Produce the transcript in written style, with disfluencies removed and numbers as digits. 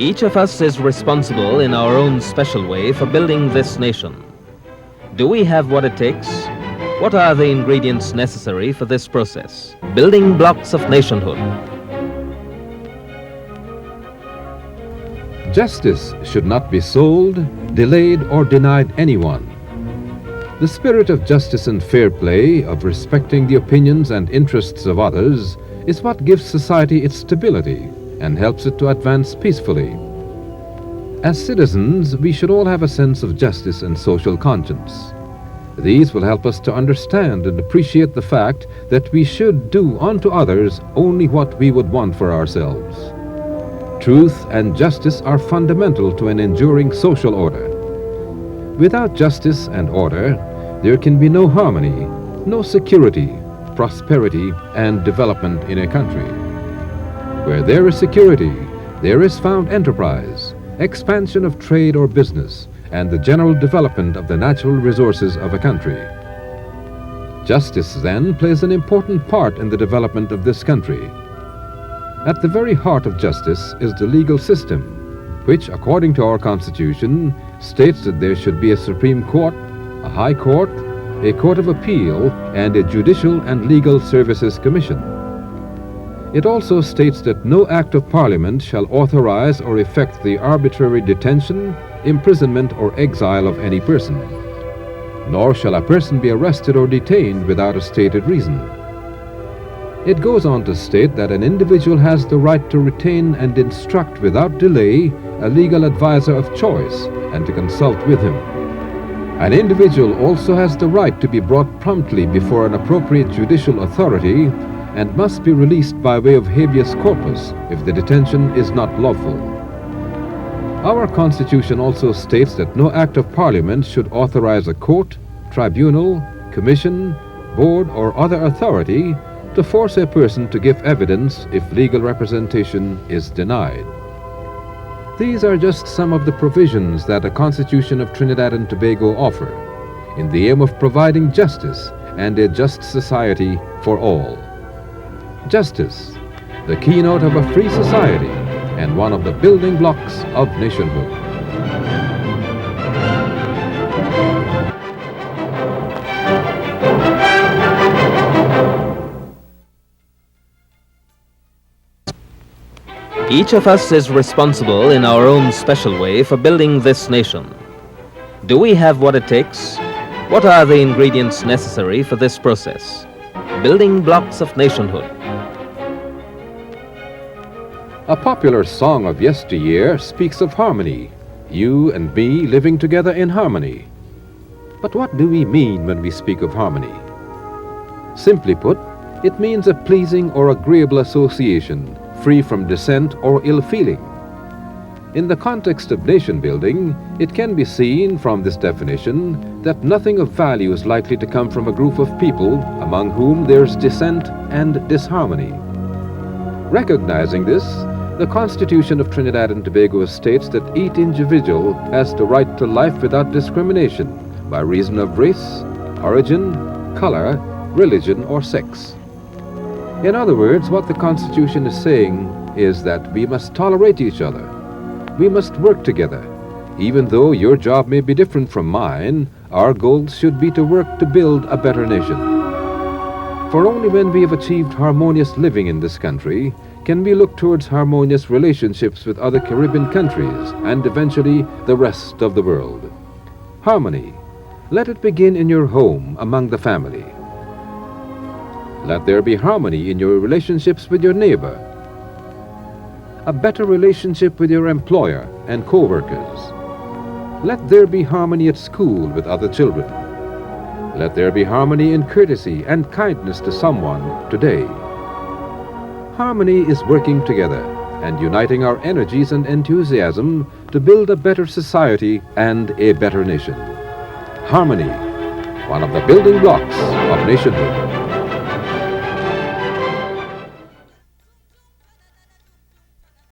Each of us is responsible in our own special way for building this nation. Do we have what it takes? What are the ingredients necessary for this process? Building blocks of nationhood. Justice should not be sold, delayed, or denied anyone. The spirit of justice and fair play, of respecting the opinions and interests of others, is what gives society its stability and helps it to advance peacefully. As citizens, we should all have a sense of justice and social conscience. These will help us to understand and appreciate the fact that we should do unto others only what we would want for ourselves. Truth and justice are fundamental to an enduring social order. Without justice and order, there can be no harmony, no security, prosperity, and development in a country. Where there is security, there is found enterprise, expansion of trade or business, and the general development of the natural resources of a country. Justice, then, plays an important part in the development of this country. At the very heart of justice is the legal system, which, according to our Constitution, states that there should be a Supreme Court, a High Court, a Court of Appeal, and a Judicial and Legal Services Commission. It also states that no Act of Parliament shall authorize or effect the arbitrary detention, imprisonment, or exile of any person, nor shall a person be arrested or detained without a stated reason. It goes on to state that an individual has the right to retain and instruct without delay a legal advisor of choice and to consult with him. An individual also has the right to be brought promptly before an appropriate judicial authority and must be released by way of habeas corpus if the detention is not lawful. Our Constitution also states that no Act of Parliament should authorize a court, tribunal, commission, board, or other authority to force a person to give evidence if legal representation is denied. These are just some of the provisions that the Constitution of Trinidad and Tobago offer, in the aim of providing justice and a just society for all. Justice, the keynote of a free society and one of the building blocks of nationhood. Each of us is responsible in our own special way for building this nation. Do we have what it takes? What are the ingredients necessary for this process? Building blocks of nationhood. A popular song of yesteryear speaks of harmony, you and me living together in harmony. But what do we mean when we speak of harmony? Simply put, it means a pleasing or agreeable association, free from dissent or ill feeling. In the context of nation building, it can be seen from this definition that nothing of value is likely to come from a group of people among whom there's dissent and disharmony. Recognizing this, the Constitution of Trinidad and Tobago states that each individual has the right to life without discrimination by reason of race, origin, color, religion, or sex. In other words, what the Constitution is saying is that we must tolerate each other. We must work together. Even though your job may be different from mine, our goals should be to work to build a better nation. For only when we have achieved harmonious living in this country can we look towards harmonious relationships with other Caribbean countries and eventually the rest of the world. Harmony. Let it begin in your home among the family. Let there be harmony in your relationships with your neighbor. A better relationship with your employer and co-workers. Let there be harmony at school with other children. Let there be harmony in courtesy and kindness to someone today. Harmony is working together and uniting our energies and enthusiasm to build a better society and a better nation. Harmony, one of the building blocks of nationhood.